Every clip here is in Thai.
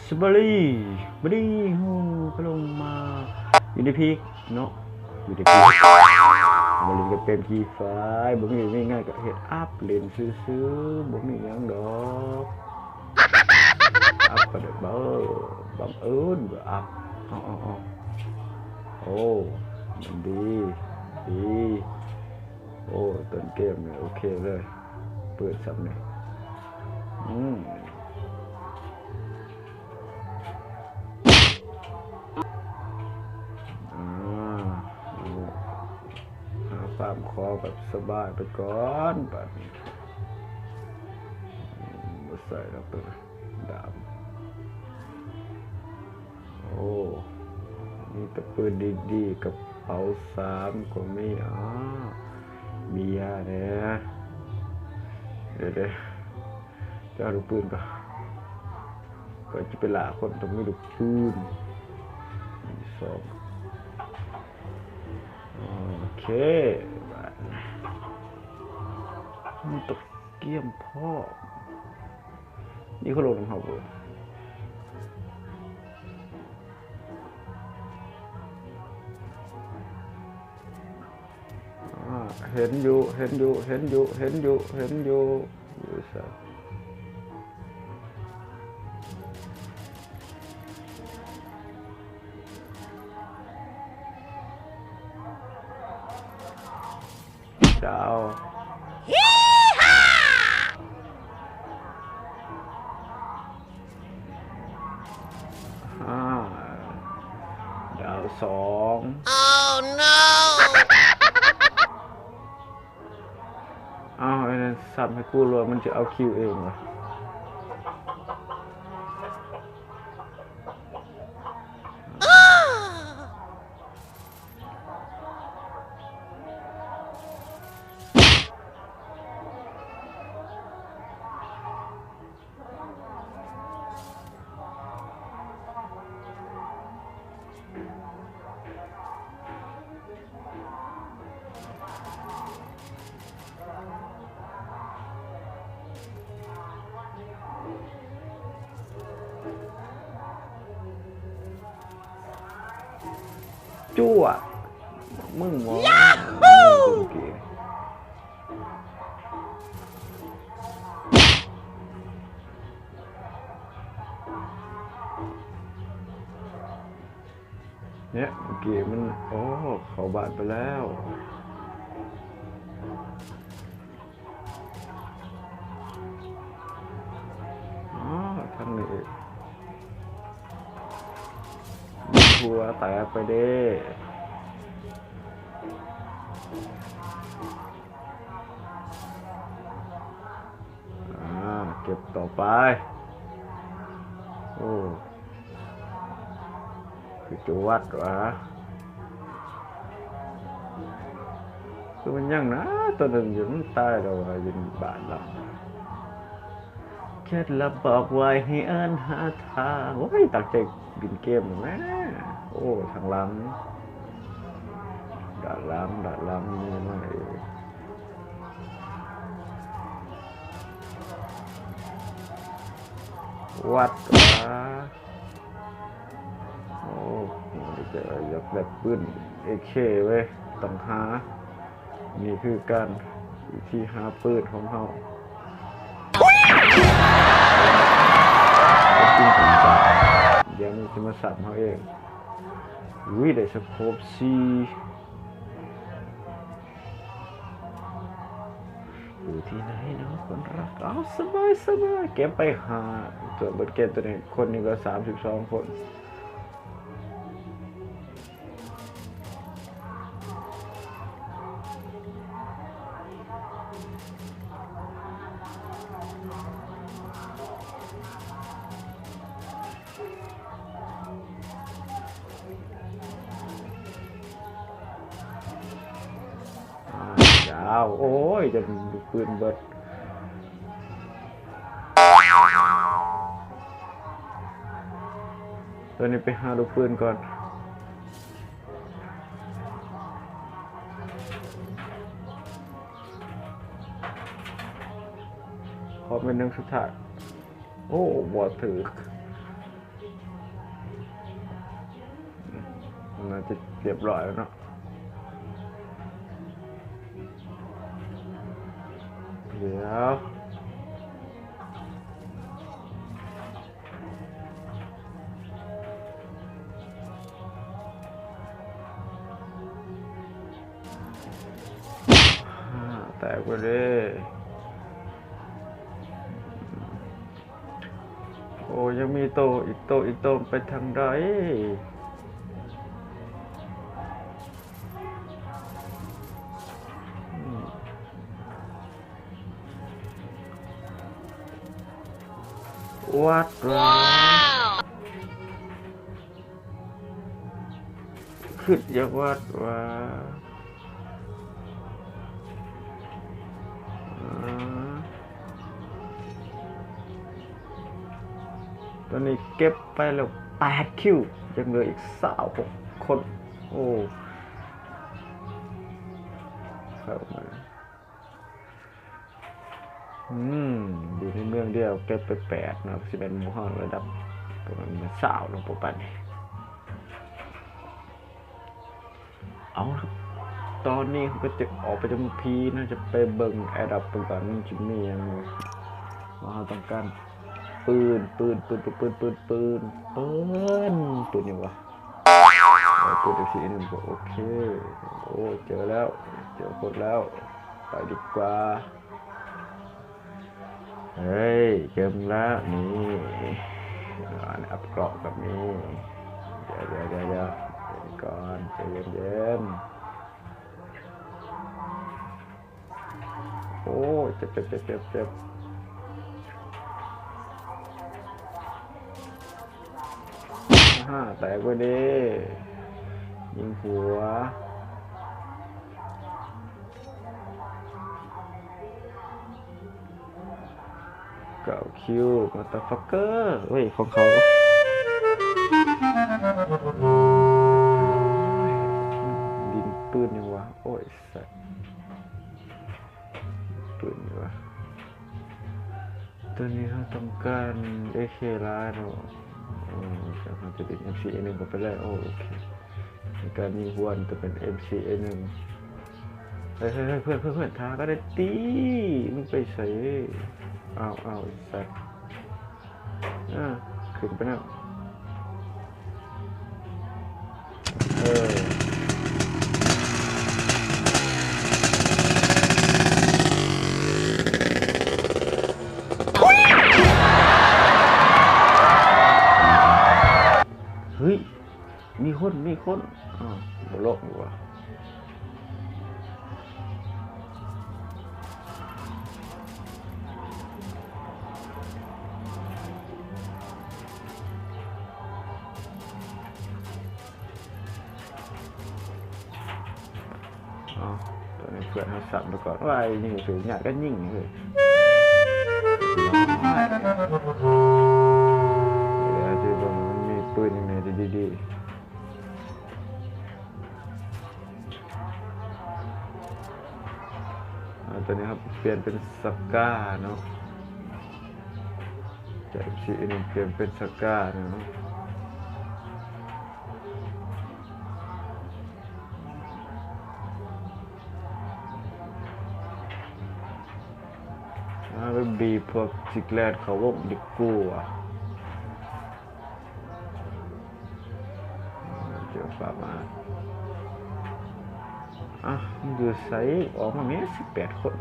สบารีบดีฮูก็ลงมาอยู่ในพีกเนาะอยู่ในพีกมาเล่นกับเป็นทีไฟบ่มีง่ายๆก็เฮ็ดอัพเล่นซื้อๆบ่มีหยังดอกอัพก็ได้เบ้อบังเอิญก็อัพอ๋อโอ้มันดีโอ้ต้นเกมเนี่ยโอเคเลยเปิดซับเนี่ยฟาร์มคอแบบสบายไปก่อนแบบนี้มาใส่แล้วตัวดาบโอ้นี่ตะปืนดีๆกับเป๋า3ก็ไม่มียาเนี่ยเดี๋ยวจะเอาลูกปืนก็จะไปล่าคนต้องมีลูกปืน2โอเคมันตะเกียมพ่อนี่เขาลงเขาเลยเห็นอยู่ดาวดาว2 Oh no ไอ้นั่นสับให้กูรัวมันจะเอาคิวเองเหรอจั่วมึงวะเนี่ยเกมมันเข้าบาดไปแล้วทางนี้หัวแตกไปเด้เก็บต่อไปโอ้คือจวดวะคือมันยังนะตัวหนึ่งอยู่มันตายแล้วยินบาดละแค่ละบอกไว้ให้เอิ้นหาทางโอ้ยตักใจบินเกมแม่โอ้ทางหลังดาดหลังนี่ไม่วัดวะโอ้จะอยากแบบปืนAKเว้ยต้องหานี่คือการที่หาปืนของเขาจริงจังเดี๋ยวนี้จะมาสับเขาเองวิได้สโคปซีอยู่ที่ไหนเนาะคนรักสบายเก็บไปหาตัวเบิร์ดเกตตัวนี้คนนี้ก็32 คนโอ้ยจะดูปืนเบิดตอนนี้ไปหาดูปืนก่อนขอเป็นหนึ่งสุดท้ายโอ้บอดถือ น่าจะเรียบร้อยแล้วเนาะเดี๋ยวแตกไปเลยโอ้ยังมีโตอีกโตไปทางใดวัดว้าวขึ้นอยากวัดว่าตอนนี้เก็บไปแล้ว8 คิวยังเหลืออีก26 คนโอ้เข้ามาอยู่ในเมืองเดียวเก็บไป8นะสิเป็นหมู่ห้องระดับประมาณ20ลงปุ๊บไปเอาครับตอนนี้เขาก็จะออกไปจำพีน่าจะไปเบิ่งแอร์ดับไปก่อนมันจะมียังว่าเราต้องการปืนยังวะปืนสีนึงก็โอเคโอ้เจอแล้วเจอคนแล้วไปดีกว่าเฮ้ยเกมแล้วนี่อัพเกราะกับนี้เดี๋ยวก่อนใจเย็นโอ้เจ็บแตกไปดิยิงหัว9 คิวมาตาฟักเกอร์เฮ้ยของเขาดินปืนยังวะโอ้ยสัตว์ปืนยังวะตัวนี้เขาต้องการAKล้านหรอเขาจะติด MCA1 ก็ไปแล้วโอเคการยิงหวนจะเป็น MCA1 เฮ้ยเพื่อนท้าก็ได้ตีมึงไปใส่เอาสัตว์ขึ้นไปแล้วเฮ้ยมีคนบโลกอยู่วะตอนนี้เพื่อนเขาสั่งไปก่อนว่ายิงสูงหยาดก็ยิงเลยเดี๋ยวจะบอกมันมีปืนยังไงดีตอนนี้ครับเปลี่ยนเป็นสก้าเนาะจากชีนึงเปลี่ยนเป็นสก้าเนาะไปบีพวกซิกแลนเขาว่าดิกูเจอฝามามันอยู่ไซออกมาเนี้ย18 คน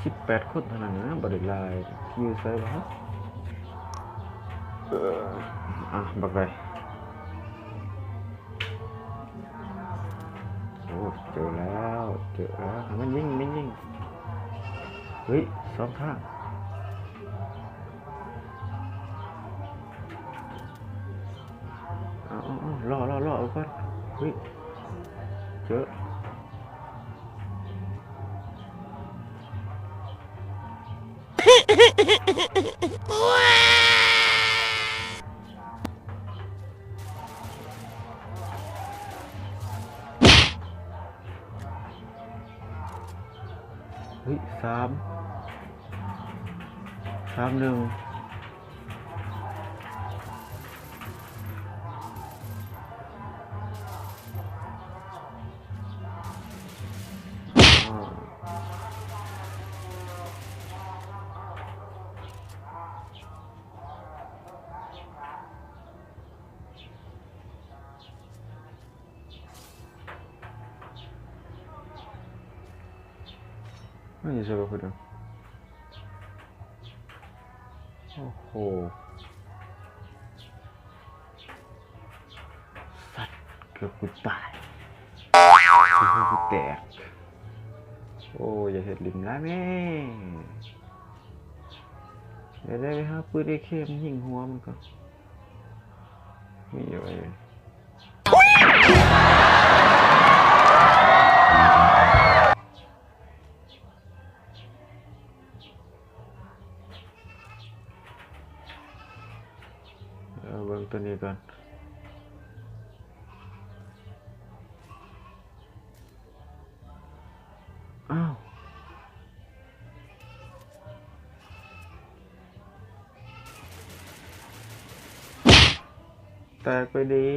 18 คนเท่านั้นนะบริลายอยู่ไซวะบักไรเจอแล้วมันยิงเฮ้ย2 ข้างรอเอาก่อนเฮ้ยเจอเฮ้ย3 31ไม่ใช่ป่ะคุณดูโอ้โหสัตว์เกือบกูตายเกือบกูแตกโอ้อย่าเห็ดลิมนะแม่เดี๋ยวได้ไปหาปืนไอ้เข้มยิงหัวมันก็มีอะไรเบิ่งตัวนี้ก่อนอ้าวแตกไปดี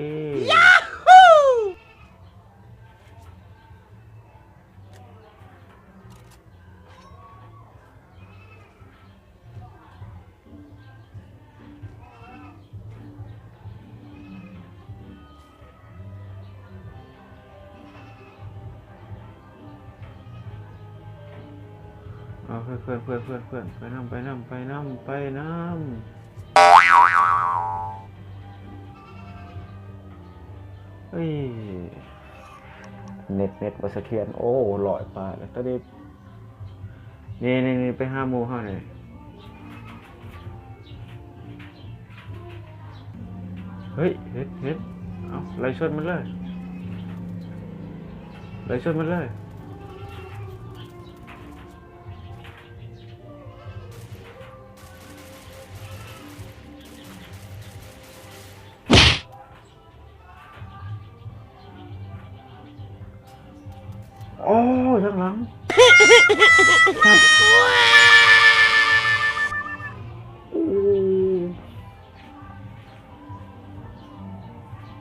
เอาเพื่อนไปน้ำเฮ้ยเน็ตวัสเทียนโอ้ลอยปลาแล้วตอนนี้นี่ไปห้าโมงห้าเลยเฮ้ยเฮ็ดเอาไล่ชนมันเลยโอ้ข้างหลัง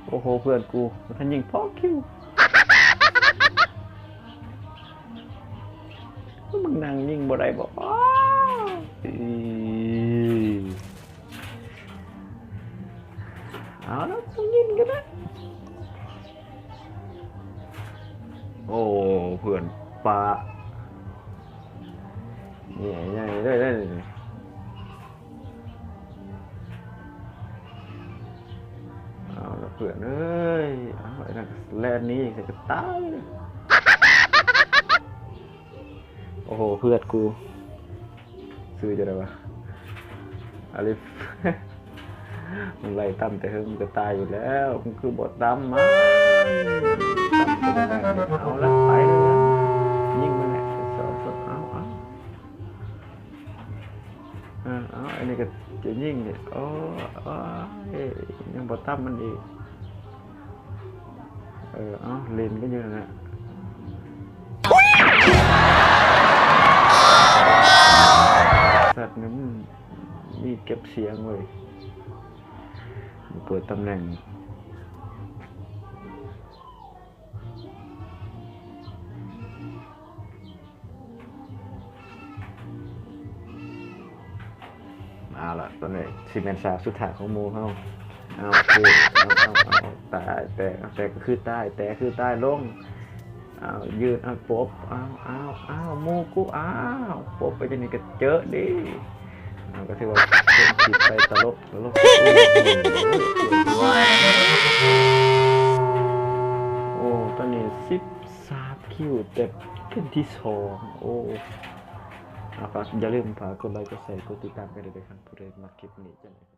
โอ้โหเพื่อนกูท่านยิงพ่อคิวมึงนั่งยิงบ่ได้บอกเอาแล้วต้องยิงกันนะโอ้เพื่อนปลาใหญ่ได้เอาละเพื่อนเอ้ยเอาไอ้นั่นแลนนี้ใส่กระต่ายโอ้โหเพื่อนกูซื้อจะได้ปะอาลิฟมึงไล่ตั้มแต่เฮ้ยมึงจะตายอยู่แล้วมึงคือบทตั้มมาเอาละไปเลยนะยิงมันแหละสองเอาอันนี้ก็จะยิงเนี่ยโอ้ยังบทตั้มมันอีกเอาเลนก็เยอะนะสัตว์นั้นมีเก็บเสียงเว้ยเปิดตำแหน่งเอาล่ะตอนนี้ซีเมนต์สาวสุดท้ายของโมเขาเอาตายแต่ก็คือตายแต่คือตายลงเอายืนเอาปบเอาโมกูปบไปจนนี่ก็เจอดิก็ถือว่าเป็นผิดไปตลกโอ้ตอนนี้13 คิวแต่ขึ้นที่2โอ้ฝากอย่าลืมฝากกดไลค์กดแชร์กดติดตามกันด้วยครับเพื่อมาคลิปนี้จัง